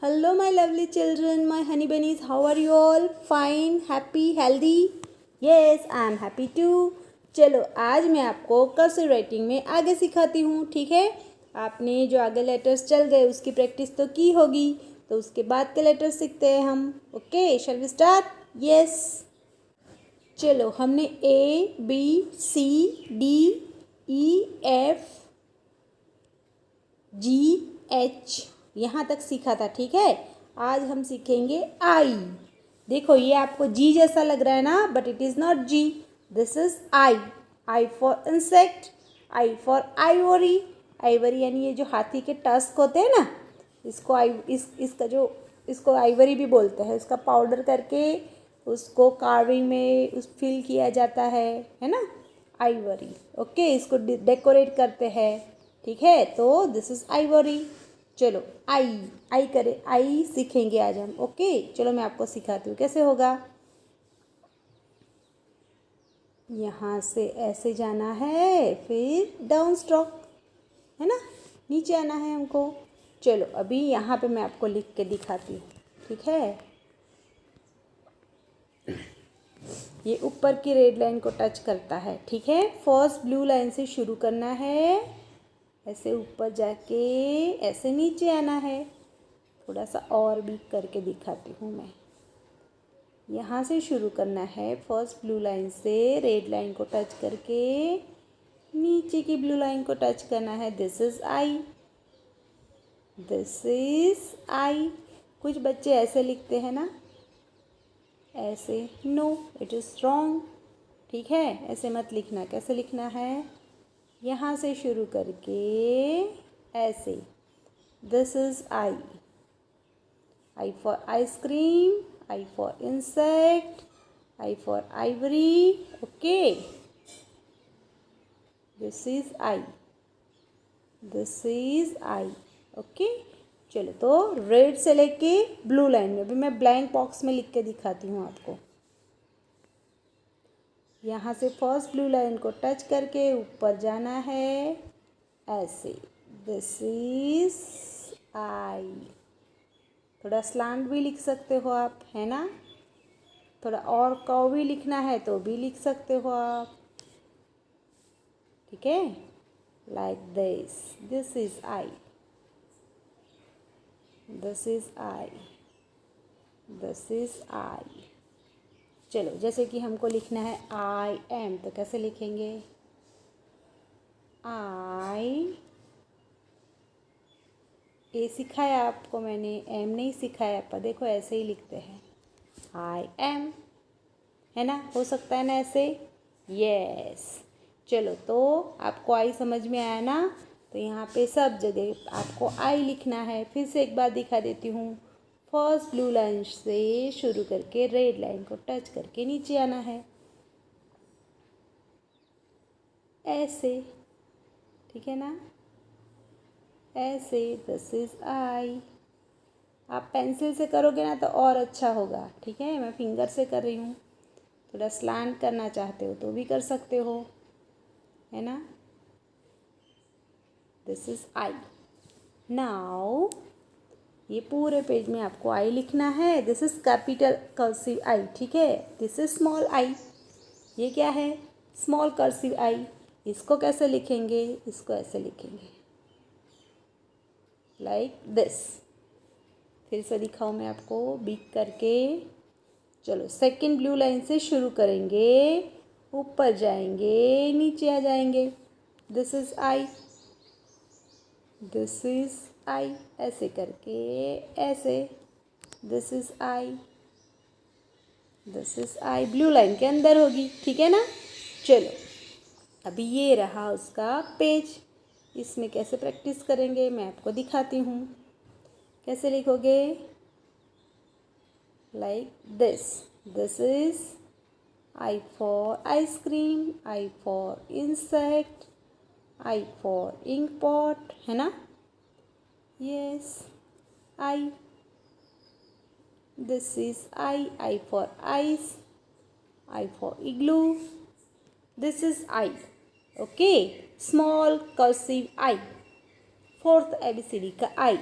Hello, my lovely children, my honey bunnies. How are you all? Fine, happy, healthy? Yes, I am happy too. चलो आज मैं आपको cursive writing में आगे सिखाती हूँ, ठीक है। आपने जो आगे लेटर्स चल गए उसकी प्रैक्टिस तो की होगी, तो उसके बाद के लेटर्स सीखते हैं हम। Okay, shall we start? Yes. चलो हमने A B C D E F G H यहाँ तक सीखा था, ठीक है। आज हम सीखेंगे आई। देखो ये आपको जी जैसा लग रहा है ना, but it is not G, this is I. I for insect, I for ivory. Ivory यानी ये जो हाथी के टस्क होते हैं ना, इसको इसको आइवरी भी बोलते हैं। उसका पाउडर करके उसको कार्विंग में फिल किया जाता है ना, आइवरी। ओके, इसको डेकोरेट करते हैं, ठीक है। तो दिस इज आइवरी। चलो आई करें, आई सीखेंगे आज हम। ओके, चलो मैं आपको सिखाती हूँ कैसे होगा। यहाँ से ऐसे जाना है, फिर डाउन स्ट्रोक, है ना, नीचे आना है हमको। चलो अभी यहाँ पे मैं आपको लिख के दिखाती हूँ, ठीक है। ये ऊपर की रेड लाइन को टच करता है, ठीक है। फर्स्ट ब्लू लाइन से शुरू करना है, ऐसे ऊपर जाके ऐसे नीचे आना है। थोड़ा सा और भी करके दिखाती हूँ मैं। यहाँ से शुरू करना है, फर्स्ट ब्लू लाइन से रेड लाइन को टच करके नीचे की ब्लू लाइन को टच करना है। This is I, this is आई। कुछ बच्चे ऐसे लिखते हैं ना, ऐसे। नो, इट इज़ रॉन्ग, ठीक है। ऐसे मत लिखना। कैसे लिखना है, यहाँ से शुरू करके ऐसे। This is I. I for ice cream, I for insect, I for ivory. Okay. This is I. This is I. Okay. चलो तो रेड से लेके ब्लू लाइन में भी मैं ब्लैंक बॉक्स में लिख के दिखाती हूँ आपको। यहाँ से फर्स्ट ब्लू लाइन को टच करके ऊपर जाना है ऐसे। दिस इज आई। थोड़ा स्लांट भी लिख सकते हो आप, है ना। थोड़ा और कर्व भी लिखना है तो भी लिख सकते हो आप, ठीक है। Like this, this is I, this is I, this is आई। चलो जैसे कि हमको लिखना है आई एम, तो कैसे लिखेंगे, आई। ए सिखाया आपको मैंने, एम नहीं सिखाया, पर देखो ऐसे ही लिखते हैं, आई एम, है ना। हो सकता है ना ऐसे, यस। चलो तो आपको आई समझ में आया ना। तो यहाँ पे सब जगह आपको आई लिखना है। फिर से एक बार दिखा देती हूँ। फर्स्ट ब्लू लाइन से शुरू करके रेड लाइन को टच करके नीचे आना है ऐसे, ठीक है ना, ऐसे। दिस इज आई। आप पेंसिल से करोगे ना तो और अच्छा होगा, ठीक है। मैं फिंगर से कर रही हूँ। थोड़ा स्लैंट करना चाहते हो तो भी कर सकते हो, है ना। This is I. नाउ ये पूरे पेज में आपको आई लिखना है। दिस इज कैपिटल कर्सिव आई, ठीक है। दिस इज स्मॉल आई। ये क्या है, स्मॉल कर्सिव आई। इसको कैसे लिखेंगे, इसको ऐसे लिखेंगे, लाइक दिस। फिर से दिखाऊँ मैं आपको बिग करके। चलो सेकंड ब्लू लाइन से शुरू करेंगे, ऊपर जाएंगे, नीचे आ जाएंगे। This is I, this is आई, ऐसे करके ऐसे। This is I, this is I. Blue line के अंदर होगी, ठीक है ना। चलो अभी ये रहा उसका पेज। इसमें कैसे प्रैक्टिस करेंगे मैं आपको दिखाती हूँ। कैसे लिखोगे, like this. This is I for ice cream, I for insect, I for ink pot, है ना। Yes, I. This is I for ice, I for igloo. This is I. Okay, small cursive I. Fourth ABCD का I.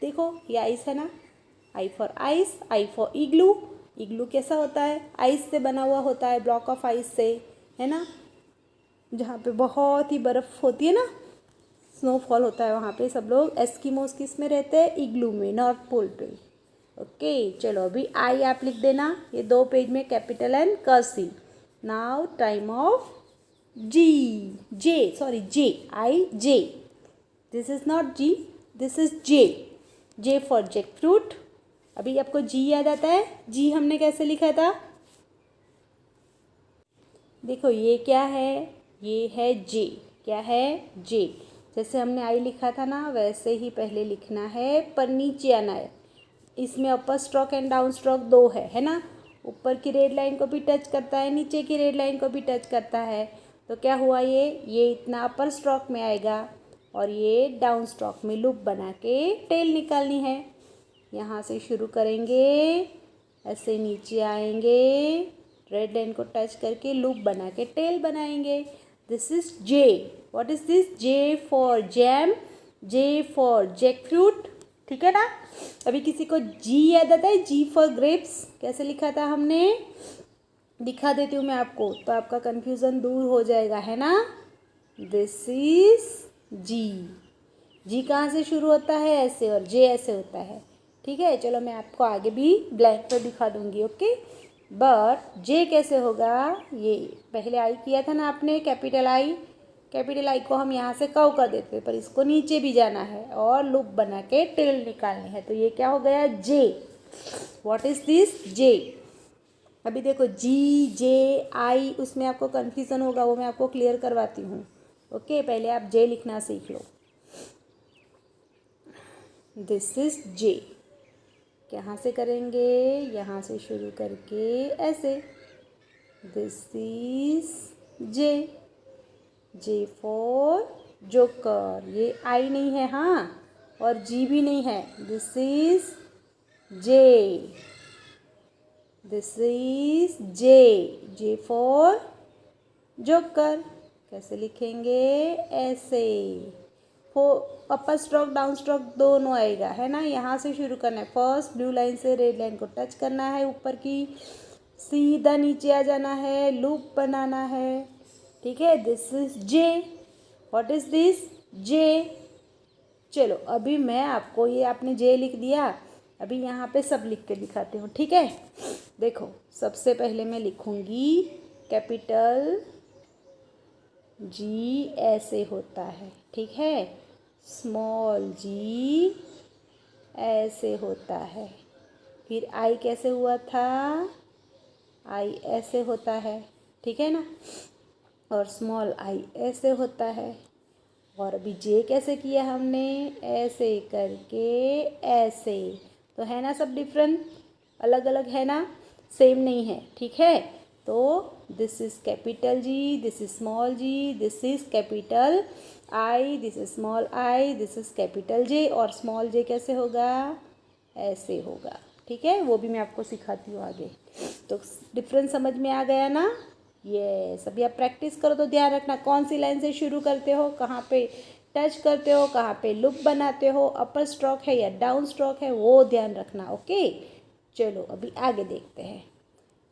देखो ये ice है ना, I for ice, I for igloo. Igloo कैसा होता है? आइस से बना हुआ होता है, ब्लॉक ऑफ आइस से, है ना, जहाँ पे बहुत ही बर्फ़ होती है ना, स्नोफॉल होता है, वहाँ पे सब लोग एस्किमोस किस में रहते हैं? इग्लू में, नॉर्थ पोल पे। ओके, चलो अभी आई आप लिख देना, ये 2 पेज में capital and cursive. Now time of J, I J. This is not G, this is J. J for jackfruit. अभी आपको जी याद आता है? जी हमने कैसे लिखा था? देखो ये क्या है? ये है जे। क्या है? जे। जैसे हमने आई लिखा था ना, वैसे ही पहले लिखना है, पर नीचे आना है। इसमें अपर स्ट्रोक एंड डाउन स्ट्रोक 2 है ना। ऊपर की रेड लाइन को भी टच करता है, नीचे की रेड लाइन को भी टच करता है। तो क्या हुआ? ये इतना अपर स्ट्रोक में आएगा और ये डाउन स्ट्रोक में लूप बना के टेल निकालनी है। यहाँ से शुरू करेंगे, ऐसे नीचे आएंगे, रेड लाइन को टच करके लूप बना के टेल बनाएंगे। This is J. What is this? J for jam, J for jackfruit. ठीक है ना? अभी किसी को जी याद आता है? जी फॉर ग्रेप्स कैसे लिखा था हमने? दिखा देती हूँ मैं आपको, तो आपका कन्फ्यूज़न दूर हो जाएगा, है ना। दिस इज जी। जी कहाँ से शुरू होता है? ऐसे, और जे ऐसे होता है। ठीक है, चलो मैं आपको आगे भी ब्लैंक पर दिखा दूंगी। ओके, बट जे कैसे होगा? ये पहले आई किया था ना आपने, कैपिटल आई। कैपिटल आई को हम यहाँ से कव कर देते, पर इसको नीचे भी जाना है और लूप बना के टेल निकालनी है। तो ये क्या हो गया? J. What is this? J. अभी देखो जी, जे, आई, उसमें आपको कन्फ्यूज़न होगा, वो मैं आपको क्लियर करवाती हूँ। ओके, पहले आप जे लिखना सीख लो। दिस इज जे। कहाँ से करेंगे? यहाँ से शुरू करके ऐसे। This is J. J for joker. ये आई नहीं है, हाँ, और जी भी नहीं है। This is J. This is J. J for joker. कैसे लिखेंगे? ऐसे। अपर स्ट्रोक डाउन स्ट्रोक दोनों आएगा, है ना। यहाँ से शुरू करना है, फर्स्ट ब्लू लाइन से रेड लाइन को टच करना है, ऊपर की सीधा नीचे आ जाना है, लूप बनाना है। ठीक है, this is J. What is this? J. चलो अभी मैं आपको, ये आपने जे लिख दिया, अभी यहाँ पे सब लिख के दिखाती हूँ। ठीक है, देखो सबसे पहले मैं लिखूँगी कैपिटल जी ऐसे होता है, ठीक है। स्मॉल जी ऐसे होता है। फिर आई कैसे हुआ था? आई ऐसे होता है, ठीक है ना। और स्मॉल आई ऐसे होता है। और अभी जे कैसे किया हमने? ऐसे करके ऐसे। तो है ना सब डिफरेंट, अलग अलग है ना, सेम नहीं है, ठीक है। तो this is capital G, this is small G, this is capital I, this is small I, this is capital J. और स्मॉल जे कैसे होगा? ऐसे होगा, ठीक है। वो भी मैं आपको सिखाती हूँ आगे। तो डिफरेंस समझ में आ गया ना? यस, अभी आप प्रैक्टिस करो तो ध्यान रखना कौन सी लाइन से शुरू करते हो, कहाँ पे टच करते हो, कहाँ पे लूप बनाते हो, अपर स्ट्रोक है या डाउन स्ट्रोक है, वो ध्यान रखना। ओके, चलो अभी आगे देखते हैं।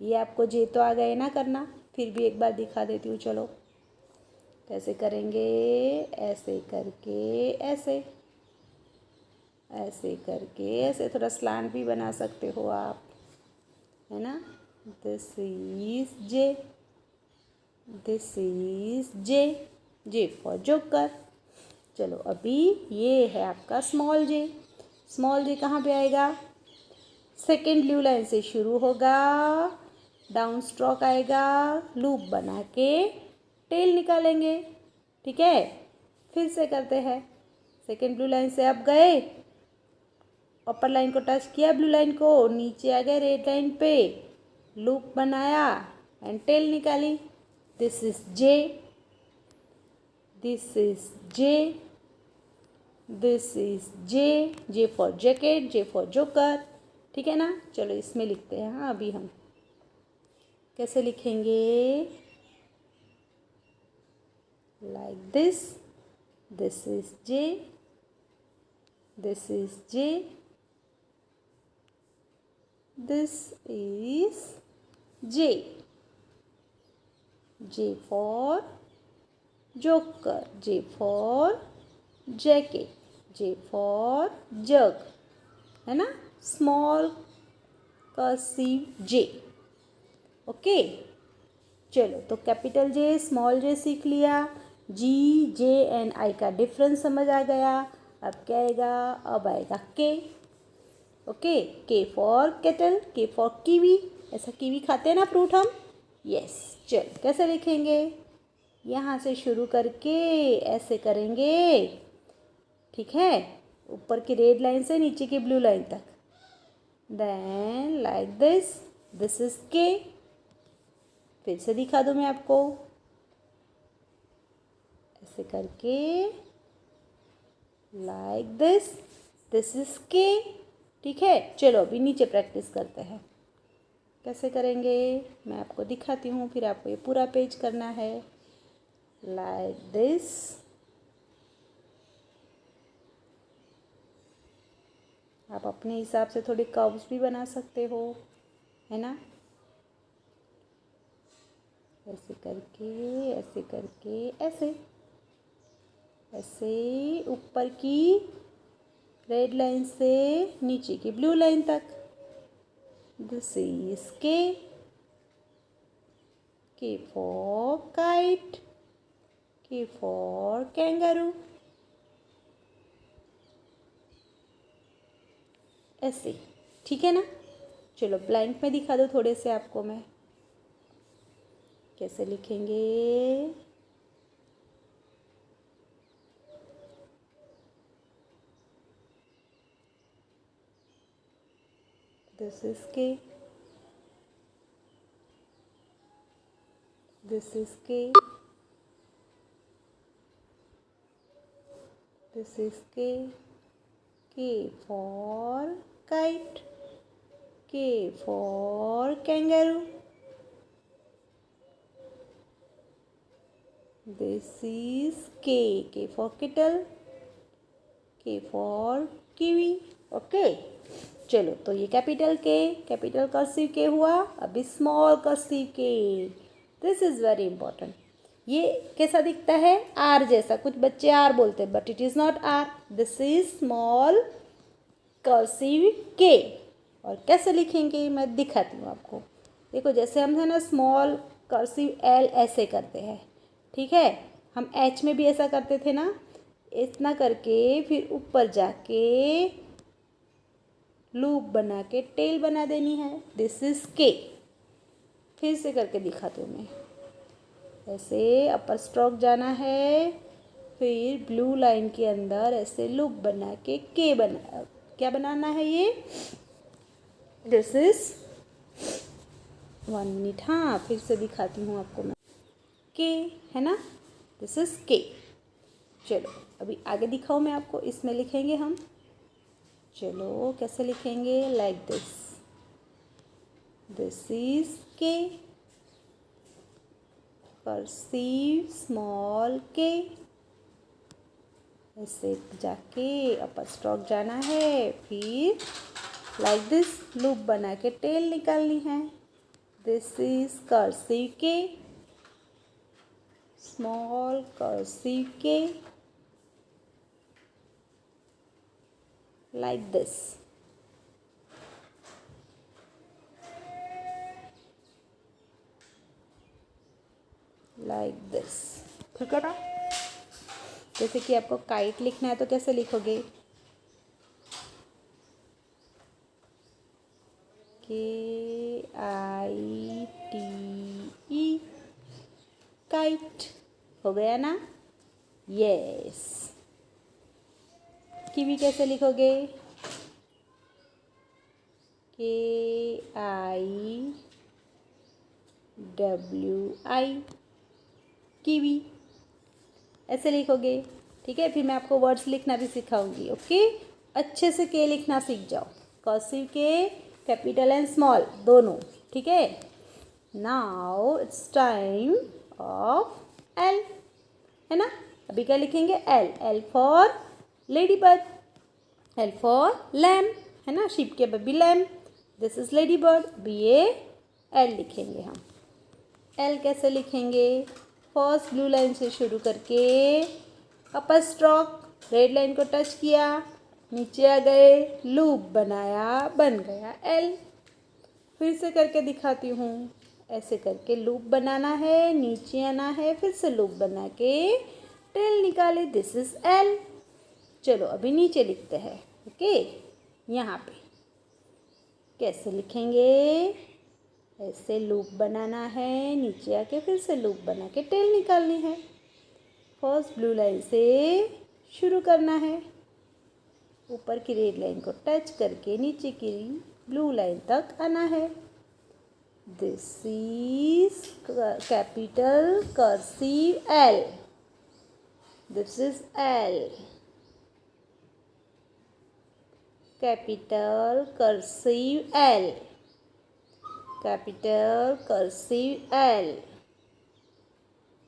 ये आपको जे तो आ गए ना करना, फिर भी एक बार दिखा देती हूँ। चलो कैसे करेंगे? ऐसे करके ऐसे, ऐसे करके ऐसे, थोड़ा स्लांट भी बना सकते हो आप, है ना। This is J, this is J. J for joker. चलो अभी ये है आपका स्मॉल जे। स्मॉल जे कहाँ पे आएगा? सेकेंड ब्लू लाइन से शुरू होगा, डाउन स्ट्रोक आएगा, लूप बना के टेल निकालेंगे, ठीक है। फिर से करते हैं, सेकेंड ब्लू लाइन से आप गए, अपर लाइन को टच किया, ब्लू लाइन को, नीचे आ गए रेड लाइन पे, लूप बनाया एंड टेल निकाली। This is J, this is J, this is J. J for jacket, J for joker, ठीक है ना। चलो इसमें लिखते हैं। हाँ, अभी हम कैसे लिखेंगे? Like this. This is J, this is J, This is J. J for joker. J for jacket. J for jug. है ना, स्मॉल कर्सिव J. ओके, चलो तो कैपिटल J स्मॉल J सीख लिया. G, J एंड I का difference समझ आ गया. अब क्या आएगा? अब आएगा K. Okay, K for kettle, K for kiwi. ऐसा कीवी खाते हैं ना फ्रूट हम. यस, चल कैसे लिखेंगे? यहाँ से शुरू करके ऐसे करेंगे, ठीक है, ऊपर की रेड लाइन से नीचे की ब्लू लाइन तक. Then like this, this is K. फिर से दिखा दूँ मैं आपको, ऐसे करके like this, this is K. ठीक है, चलो अभी नीचे प्रैक्टिस करते हैं. कैसे करेंगे मैं आपको दिखाती हूँ, फिर आपको ये पूरा पेज करना है. लाइक दिस, आप अपने हिसाब से थोड़े कर्व्स भी बना सकते हो, है ना. ऐसे करके, ऐसे करके, ऐसे ऐसे ऊपर की रेड लाइन से नीचे की ब्लू लाइन तक. This is K. K for kite. K for kangaroo. ऐसे, ठीक है ना. चलो ब्लैंक में दिखा दो थोड़े से आपको मैं, कैसे लिखेंगे. This is K. This is K. This is K. K for kite. K for kangaroo. This is K. K for kettle. K for kiwi. Okay, चलो तो ये capital K, capital cursive K हुआ. अभी small cursive K. This is very important. ये कैसा दिखता है? R जैसा. कुछ बच्चे R बोलते हैं, but it is not R. This is small cursive K. और कैसे लिखेंगे मैं दिखाती हूँ आपको. देखो, जैसे हम है ना स्मॉल कर्सिव L ऐसे करते हैं, ठीक है. हम H में भी ऐसा करते थे ना, इतना करके फिर ऊपर जाके लूप बना के टेल बना देनी है. This is K. फिर से करके दिखाती हूँ मैं. ऐसे अपर स्ट्रोक जाना है, फिर ब्लू लाइन के अंदर ऐसे लूप बना के K बना, क्या बनाना है ये? This is 1 minute. हाँ, फिर से दिखाती हूँ आपको मैं. K है ना, दिस इज K. चलो अभी आगे दिखाऊँ मैं आपको. इसमें लिखेंगे हम. चलो कैसे लिखेंगे? Like this. This is K. Cursive small K. ऐसे जाके अपर स्ट्रोक जाना है, फिर लाइक दिस लूप बना के टेल निकालनी है. This is cursive K. Small cursive K. like this. like this. ठीक है ना. जैसे कि आपको काइट लिखना है तो कैसे लिखोगे? KITE, kite. हो गया ना? यस. कीवी कैसे लिखोगे? KIWI, kiwi. ऐसे लिखोगे, ठीक है. फिर मैं आपको वर्ड्स लिखना भी सिखाऊंगी. ओके, अच्छे से K लिखना सीख जाओ. Cursive K, capital and small दोनों, ठीक है. Now it's time of L, है ना. अभी क्या लिखेंगे? L. L for lady bird. L for lamp, है ना. शीप के baby lamp. This is lady bird. अभी ये एल लिखेंगे हम। एल कैसे लिखेंगे? फर्स्ट ब्लू लाइन से शुरू करके अपर स्ट्रोक, रेड लाइन को टच किया, नीचे आ गए, लूप बनाया, बन गया एल। फिर से करके दिखाती हूँ। ऐसे करके लूप बनाना है, नीचे आना है, फिर से लूप बना के टेल निकाले, दिस इज एल। चलो अभी नीचे लिखते हैं। ओके, यहाँ पे कैसे लिखेंगे? ऐसे लूप बनाना है, नीचे आके फिर से लूप बना के टेल निकालनी है। फर्स्ट ब्लू लाइन से शुरू करना है, ऊपर की रेड लाइन को टच करके नीचे की ब्लू लाइन तक आना है। This is capital cursive L. This is L, capital cursive L, capital cursive L.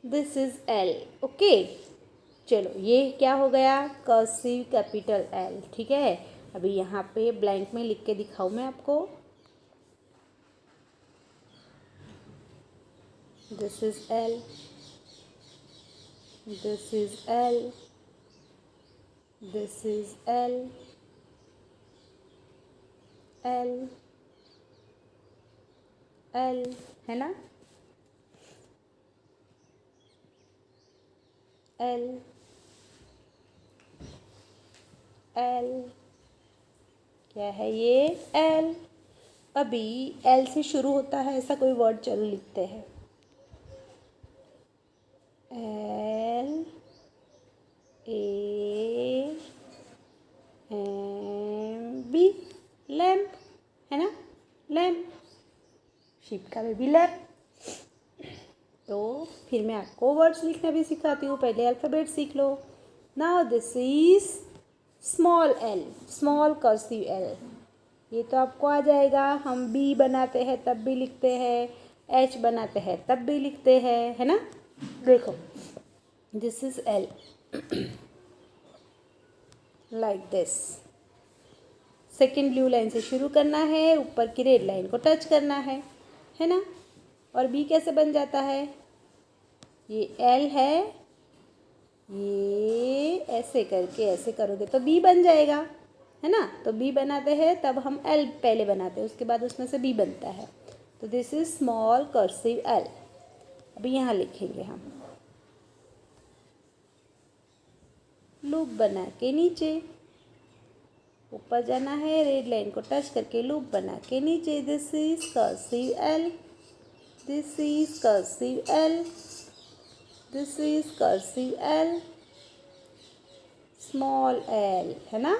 This is L. Okay, चलो ये क्या हो गया? Cursive capital L. ठीक है, अभी यहाँ पे ब्लैंक में लिख के दिखाऊँ मैं आपको। This is L, this is L, this is L, L, L, है ना? एल, एल, क्या है ये? एल। अभी एल से शुरू होता है ऐसा कोई वर्ड चलो लिखते हैं। L A M B, lamp, है ना? लैम्प, शिप का बेबी लैम्प। तो फिर मैं आपको वर्ड्स लिखना भी सिखाती हूँ, पहले अल्फ़ाबेट सीख लो। Now this is small L, small cursive L. ये तो आपको आ जाएगा। हम बी बनाते हैं तब भी लिखते हैं, एच बनाते हैं तब भी लिखते हैं, है ना? देखो, this is L, like this. Second blue line से शुरू करना है, ऊपर की रेड लाइन को टच करना है ना? और बी कैसे बन जाता है? ये एल है, ये ऐसे करके ऐसे करोगे तो बी बन जाएगा, है ना? तो बी बनाते हैं तब हम एल पहले बनाते हैं, उसके बाद उसमें से बी बनता है। तो this is small cursive L. अभी यहाँ लिखेंगे हम, लूप बना के नीचे ऊपर जाना है, रेड लाइन को टच करके लूप बना के नीचे, this is cursive L, this is cursive L, this is cursive L, small L, है ना?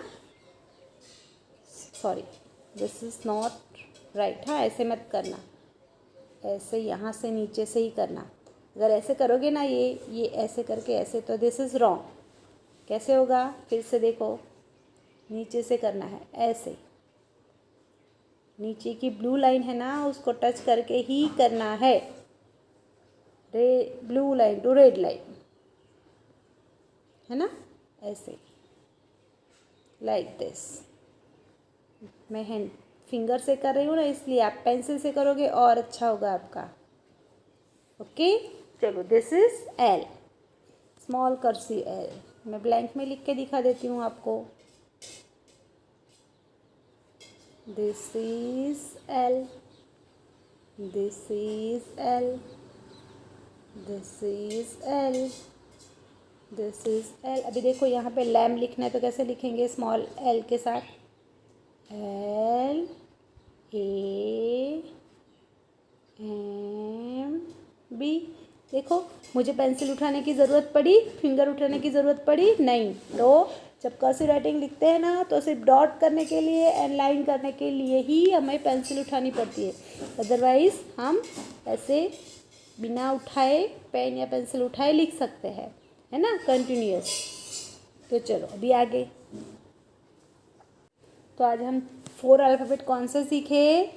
Sorry, this is not right. हाँ, ऐसे मत करना, ऐसे यहाँ से नीचे से ही करना। अगर ऐसे करोगे ना, ये ऐसे करके ऐसे, तो दिस इज़ रॉन्ग। कैसे होगा? फिर से देखो, नीचे से करना है, ऐसे नीचे की ब्लू लाइन है ना, उसको टच करके ही करना है, blue line to red line, है ना? ऐसे, लाइक दिस। मैं हैंड फिंगर से कर रही हूँ ना, इसलिए आप पेंसिल से करोगे और अच्छा होगा आपका। ओके, चलो, this is L, small cursive L. मैं ब्लैंक में लिख के दिखा देती हूँ आपको। This is L, this is L, this is L, this is L. अभी देखो, यहाँ पे लैम्प लिखना है तो कैसे लिखेंगे? स्मॉल एल के साथ, एल ए एम बी। देखो, मुझे पेंसिल उठाने की ज़रूरत पड़ी, फिंगर उठाने की ज़रूरत पड़ी नहीं। तो जब कर्सिव राइटिंग लिखते हैं ना, तो सिर्फ डॉट करने के लिए एंड लाइन करने के लिए ही हमें पेंसिल उठानी पड़ती है। अदरवाइज़ हम ऐसे बिना उठाए, पेन या पेंसिल उठाए लिख सकते हैं, है ना? कंटिन्यूअस। तो चलो अभी आगे। तो आज हम 4 अल्फ़ाबेट कौन से सीखे?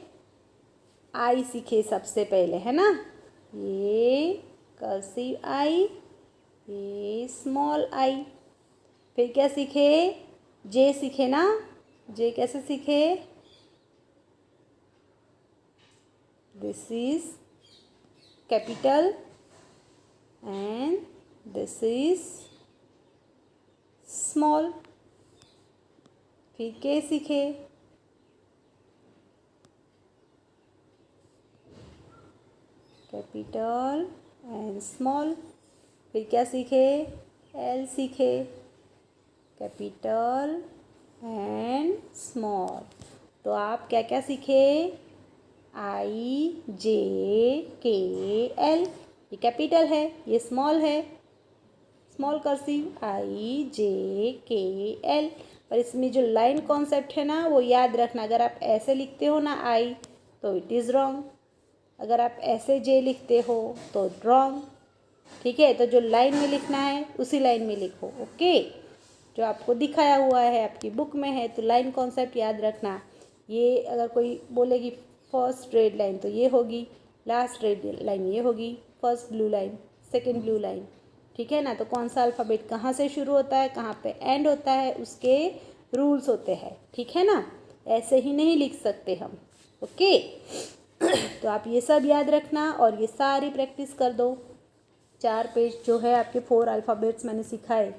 आई सीखे सबसे पहले, है ना? ये कर्सिव आई, ये स्मॉल आई। फिर क्या सीखे? जे सीखे ना? जे कैसे सीखे? This is capital and this is small. फिर के सीखे, कैपिटल एंड स्मॉल। फिर क्या सीखे, एल सीखे, कैपिटल एंड स्मॉल। तो आप क्या क्या सीखे, I J K L, ये कैपिटल है, ये स्मॉल है, small cursive I J K L। पर इसमें जो लाइन कॉन्सेप्ट है ना वो याद रखना, अगर आप ऐसे लिखते हो ना I तो इट इज़ रॉन्ग, अगर आप ऐसे J लिखते हो तो रॉन्ग। ठीक है, तो जो लाइन में लिखना है उसी लाइन में लिखो। ओके, जो आपको दिखाया हुआ है आपकी बुक में है, तो लाइन कॉन्सेप्ट याद रखना। ये अगर कोई बोलेगी फर्स्ट रेड लाइन तो ये होगी, लास्ट रेड लाइन ये होगी, first blue line, second blue line. ठीक है ना, तो कौन सा अल्फ़ाबेट कहाँ से शुरू होता है, कहाँ पे एंड होता है, उसके रूल्स होते हैं। ठीक है ना, ऐसे ही नहीं लिख सकते हम। ओके तो आप ये सब याद रखना और ये सारी प्रैक्टिस कर दो। 4 पेज जो है आपके 4 अल्फ़ाबेट्स मैंने सिखाए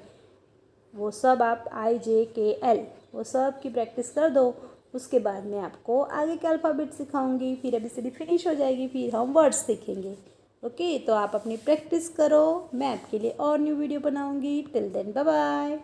वो सब आप IJKL वो सब की प्रैक्टिस कर दो। उसके बाद मैं आपको आगे के अल्फ़ाबेट सिखाऊंगी, फिर ABCD फिनिश हो जाएगी, फिर हम वर्ड्स सीखेंगे। ओके, तो आप अपनी प्रैक्टिस करो, मैं आपके लिए और न्यू वीडियो बनाऊंगी। Till then bye bye.